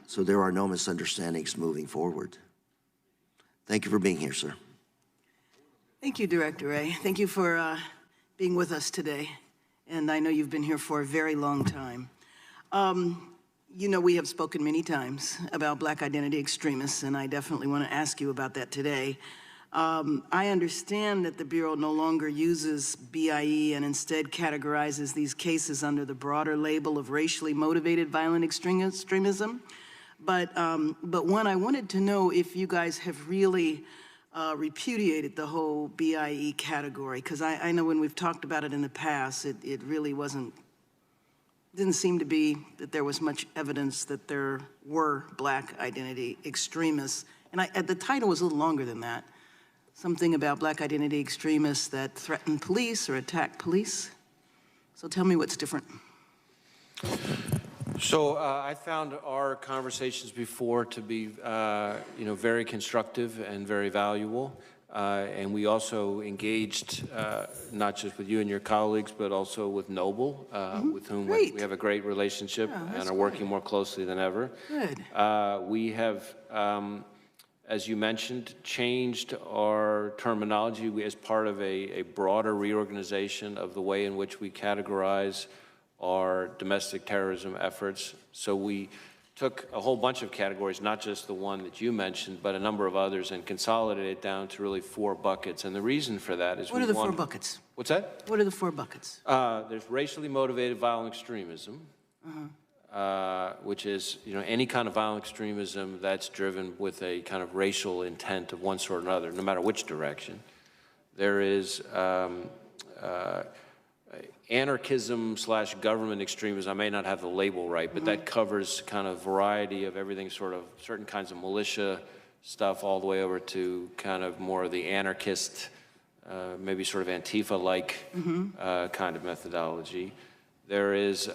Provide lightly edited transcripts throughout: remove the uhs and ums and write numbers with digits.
so there are no misunderstandings moving forward. Thank you for being here, sir. Thank you, Director Ray. Thank you for being with us today. And I know you've been here for a very long time. You know, we have spoken many times about Black identity extremists, and I definitely want to ask you about that today. I understand that the Bureau no longer uses BIE and instead categorizes these cases under the broader label of racially motivated violent extremism. But one, I wanted to know if you guys have really repudiated the whole BIE category, because I know when we've talked about it in the past, it really didn't seem to be that there was much evidence that there were Black identity extremists. And the title was a little longer than that. Something about Black identity extremists that threaten police or attack police. So tell me what's different. So I found our conversations before to be, very constructive and very valuable. And we also engaged not just with you and your colleagues, but also with Noble, with whom we have a great relationship and are working more closely than ever. Good. We have, as you mentioned, changed our terminology as part of a broader reorganization of the way in which we categorize our domestic terrorism efforts. So we took a whole bunch of categories, not just the one that you mentioned, but a number of others, and consolidated it down to really 4 buckets. And the reason for that is what are the 4 buckets? What's that? What are the 4 buckets? There's racially motivated violent extremism, which is any kind of violent extremism that's driven with a kind of racial intent of one sort or another, no matter which direction. There is anarchism/government extremism. I may not have the label right, but that covers kind of variety of everything, sort of certain kinds of militia stuff all the way over to kind of more of the anarchist, maybe sort of Antifa-like kind of methodology. There is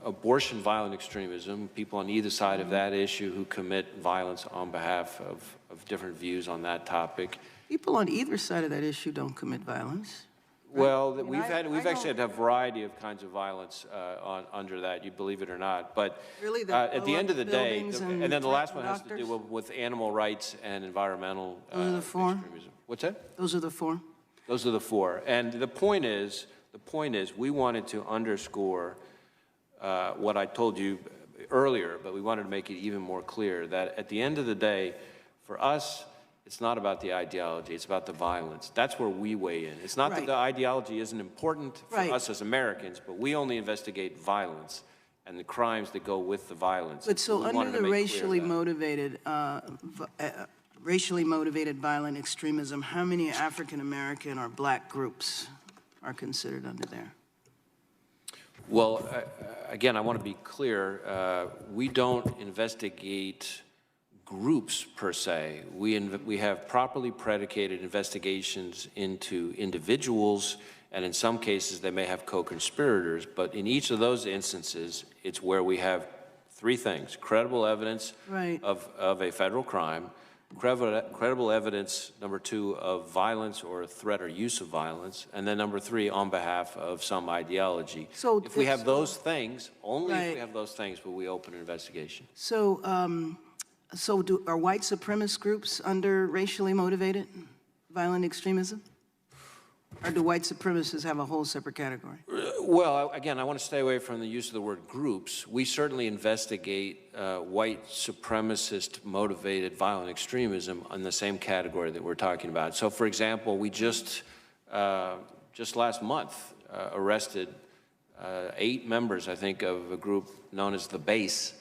abortion violent extremism, people on either side of that issue who commit violence on behalf of different views on that topic. People on either side of that issue don't commit violence. Well, we've actually had a variety of kinds of violence under that, you believe it or not. But really, at the end of the day, and then the last one has to do with animal rights and environmental extremism. What's that? Those are the 4? Those are the 4. And the point is, we wanted to underscore what I told you earlier, but we wanted to make it even more clear that at the end of the day, for us, it's not about the ideology, it's about the violence. That's where we weigh in. It's not that the ideology isn't important for us as Americans, but we only investigate violence and the crimes that go with the violence. But so under the racially motivated violent extremism, how many African American or Black groups are considered under there? Well, again, I want to be clear. We don't investigate groups per se. We have properly predicated investigations into individuals, and in some cases they may have co-conspirators, but in each of those instances, it's where we have 3 things: credible evidence of a federal crime, credible evidence, number 2, of violence or threat or use of violence, and then number 3, on behalf of some ideology. So if we have those things, only if we have those things will we open an investigation. So are white supremacist groups under racially motivated violent extremism? Or do white supremacists have a whole separate category? Well, again, I want to stay away from the use of the word groups. We certainly investigate white supremacist motivated violent extremism in the same category that we're talking about. So, for example, we just last month arrested 8 members, I think, of a group known as the Base.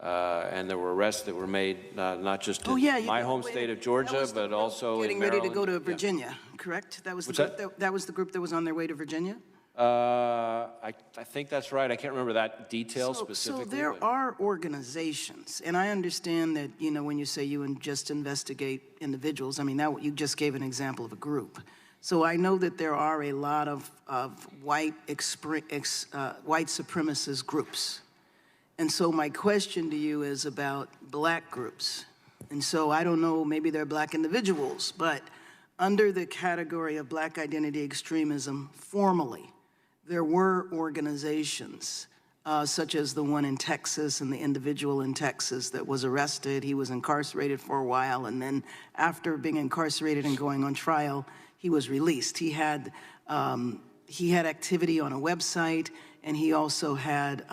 And there were arrests that were made not just in my home state of Georgia, but also in Maryland. Getting ready to go to Virginia, correct? That was that was the group that was on their way to Virginia? I think that's right. I can't remember that detail specifically. So there are organizations, and I understand that, when you say you just investigate individuals, I mean, you just gave an example of a group. So I know that there are a lot of white supremacist groups. And so my question to you is about Black groups. And so I don't know, maybe they're Black individuals, but under the category of Black identity extremism, formally, there were organizations such as the one in Texas and the individual in Texas that was arrested. He was incarcerated for a while, and then after being incarcerated and going on trial, he was released. He had activity on a website, and he also had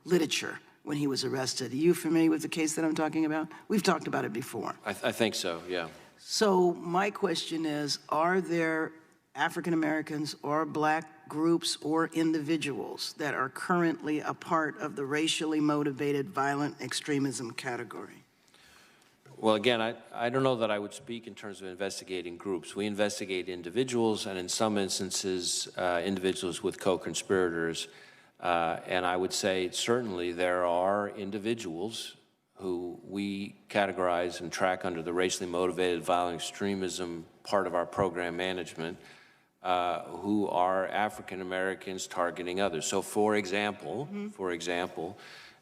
literature when he was arrested. Are you familiar with the case that I'm talking about? We've talked about it before. I think so, yeah. So my question is, are there African Americans or Black groups or individuals that are currently a part of the racially motivated violent extremism category? Well, again, I don't know that I would speak in terms of investigating groups. We investigate individuals, and in some instances, individuals with co-conspirators. And I would say certainly there are individuals who we categorize and track under the racially motivated violent extremism part of our program management, who are African Americans targeting others. So, for example,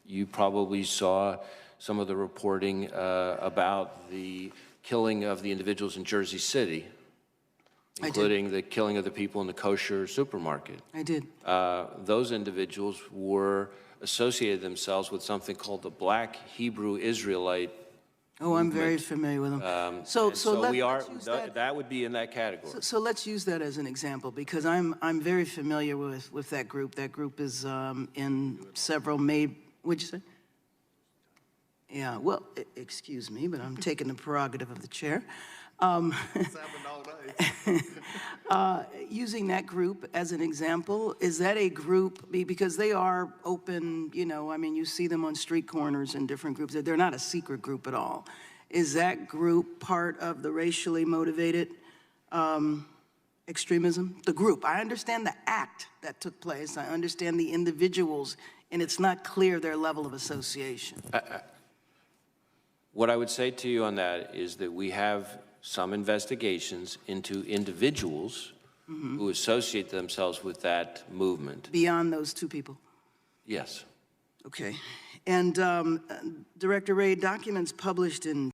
you probably saw some of the reporting about the killing of the individuals in Jersey City, including the killing of the people in the kosher supermarket. I did. Those individuals were associated themselves with something called the Black Hebrew Israelite Oh, I'm very familiar with them. let's use that. That would be in that category. So let's use that as an example, because I'm very familiar with that group. That group is in several what'd you say? Yeah, well, excuse me, but I'm taking the prerogative of the chair. Using that group as an example, is that a group, because they are open, you know, I mean, you see them on street corners in different groups. They're not a secret group at all. Is that group part of the racially motivated extremism? The group. I understand the act that took place. I understand the individuals, and it's not clear their level of association. What I would say to you on that is that we have some investigations into individuals who associate themselves with that movement. Beyond those two people? Yes. Okay. And Director Ray, documents published in